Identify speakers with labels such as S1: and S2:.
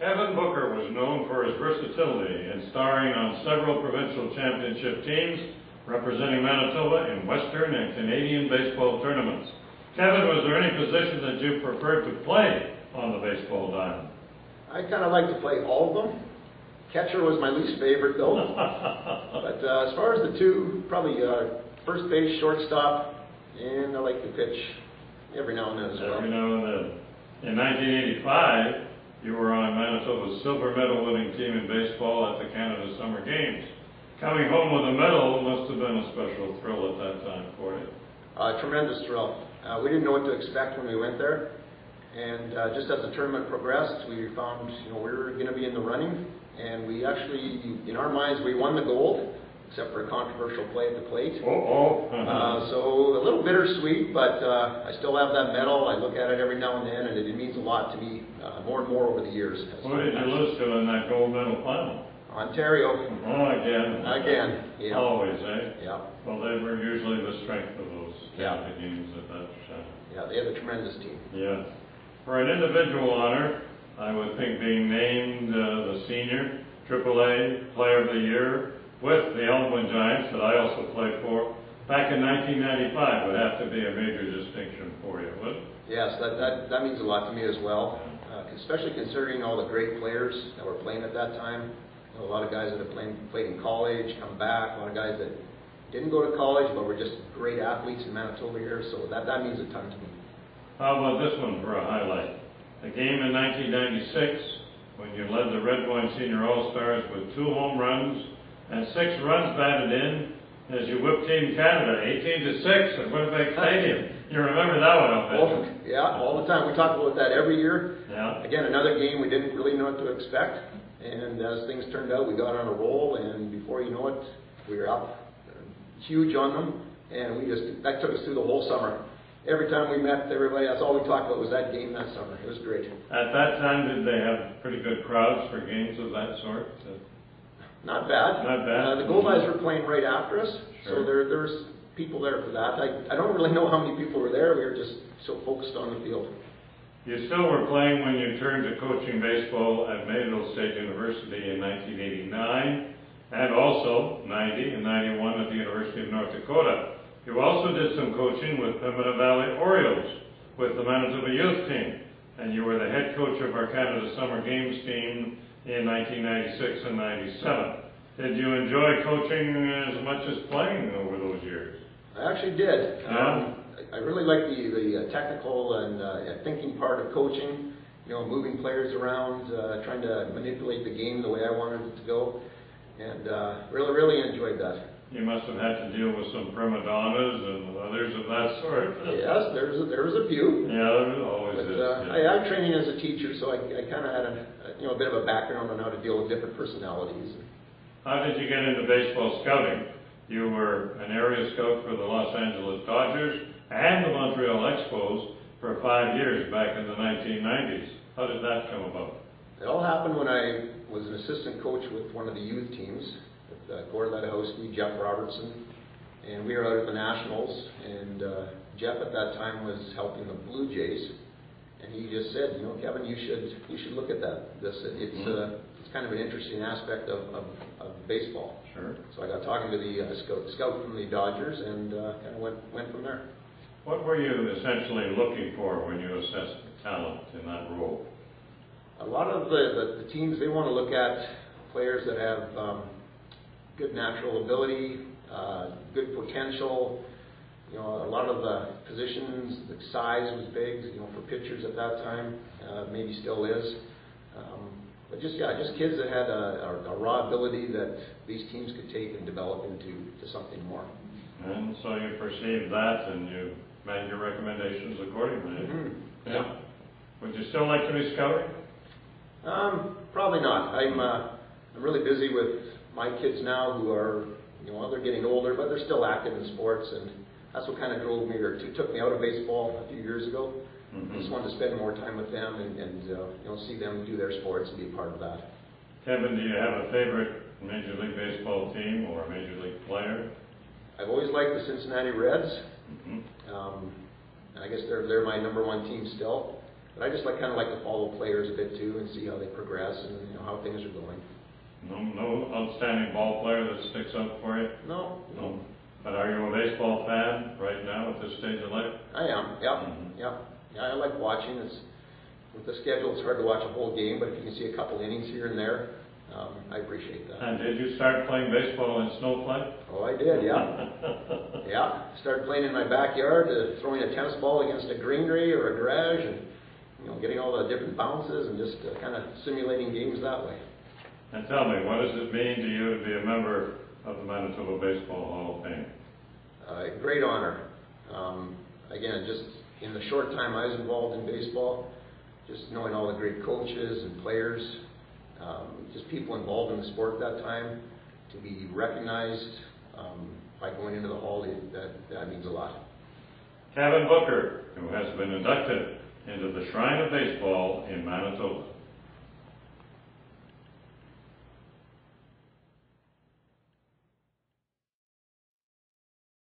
S1: Kevin Booker was known for his versatility in starring on several provincial championship teams representing Manitoba in Western and Canadian baseball tournaments. Kevin, was there any position that you preferred to play on the baseball diamond?
S2: I kind of like to play all of them. Catcher was my least favorite, though. But as far as the two, probably first base, shortstop, and I like to pitch every now and then as well.
S1: Every now and then. In 1985, you were on Manitoba's silver medal winning team in baseball at the Canada Summer Games. Coming home with a medal must have been a special thrill at that time for you.
S2: Tremendous thrill. We didn't know what to expect when we went there. And just as the tournament progressed, we found we were going to be in the running. And we actually, in our minds, we won the gold, except for a controversial play at the plate. So a little bittersweet, but I still have that medal. I look at it every now and then, and it means a lot to me more and more over the years.
S1: Who did you lose to in that gold medal final?
S2: Ontario.
S1: Oh, again.
S2: Again, yeah.
S1: Always, eh?
S2: Yeah.
S1: Well, they were usually the strength of those Canada games at that time.
S2: Yeah, they had a tremendous team.
S1: Yeah. For an individual honor, I would think being named the senior AAA Player of the Year with the Elmwood Giants that I also played for back in 1995 would have to be a major distinction for you, wouldn't it?
S2: Yes, that means a lot to me as well, especially considering all the great players that were playing at that time. A lot of guys that have played in college, come back, a lot of guys that didn't go to college but were just great athletes in Manitoba here, so that means a ton to me.
S1: How about this one for a highlight? A game in 1996 when you led the Red Wine Senior All-Stars with 2 home runs and 6 runs batted in as you whipped Team Canada 18-6 at Winnipeg Stadium. You remember that one, I bet.
S2: Oh, yeah, all the time. We talk about that every year.
S1: Yeah.
S2: Again, another game we didn't really know what to expect. And as things turned out, we got on a roll, and before you know it, we were up huge on them. And that took us through the whole summer. Every time we met everybody, that's all we talked about was that game that summer. It was great.
S1: At that time, did they have pretty good crowds for games of that sort?
S2: Not bad.
S1: Not bad.
S2: The Gold Eyes were playing right after us,
S1: sure.
S2: So there's people there for that. I don't really know how many people were there. We were just so focused on the field.
S1: You still were playing when you turned to coaching baseball at Mayville State University in 1989, and also 90 and 91 at the University of North Dakota. You also did some coaching with Pembina Valley Orioles with the Manitoba youth team, and you were the head coach of our Canada Summer Games team in 1996 and 97. Did you enjoy coaching as much as playing over those years?
S2: I actually did.
S1: Yeah.
S2: I really like the technical and thinking part of coaching, moving players around, trying to manipulate the game the way I wanted it to go, and really enjoyed that.
S1: You must have had to deal with some prima donnas and others of that sort.
S2: Yes, there was a few.
S1: Yeah, there always is.
S2: Yeah. I'm training as a teacher, so I kind of had a bit of a background on how to deal with different personalities.
S1: How did you get into baseball scouting? You were an area scout for the Los Angeles Dodgers and the Montreal Expos for 5 years back in the 1990s. How did that come about?
S2: It all happened when I was an assistant coach with one of the youth teams, with Gord Ledowski, Jeff Robertson, and we were out at the Nationals, and Jeff at that time was helping the Blue Jays, and he just said, Kevin, you should look at it's kind of an interesting aspect of baseball.
S1: Sure.
S2: So I got talking to the scout from the Dodgers, and kind of went from there.
S1: What were you essentially looking for when you assessed talent in that role?
S2: A lot of the teams, they want to look at players that have good natural ability, good potential. A lot of the positions, the size was big, for pitchers at that time, maybe still is. But just kids that had a raw ability that these teams could take and develop into something more. And
S1: so you perceived that, and you made your recommendations accordingly.
S2: Mm-hmm.
S1: Yeah. Would you still like to be scouting?
S2: Probably not. I'm really busy with my kids now, who are they're getting older, but they're still active in sports, and that's what kind of drove me or took me out of baseball a few years ago. Mm-hmm. I just wanted to spend more time with them and see them do their sports and be a part of that.
S1: Kevin, do you have a favorite Major League Baseball team or a Major League player?
S2: I've always liked the Cincinnati Reds.
S1: Mm-hmm.
S2: I guess they're my number one team still. But I just like to follow players a bit too and see how they progress and how things are going.
S1: No outstanding ball player that sticks out for you?
S2: No.
S1: But are you a baseball fan right now at this stage of life?
S2: I am. Yeah. I like watching. With the schedule, it's hard to watch a whole game, but if you can see a couple innings here and there, I appreciate that.
S1: And did you start playing baseball in snow play?
S2: Oh, I did, yeah. Yeah, started playing in my backyard, throwing a tennis ball against a greenery or a garage, and getting all the different bounces and just kind of simulating games that way.
S1: And tell me, what does it mean to you to be a member of the Manitoba Baseball Hall of Fame?
S2: Great honor. Again, just in the short time I was involved in baseball, just knowing all the great coaches and players, just people involved in the sport at that time, to be recognized by going into the hall, that means a lot.
S1: Kevin Booker, who has been inducted into the Shrine of Baseball in Manitoba.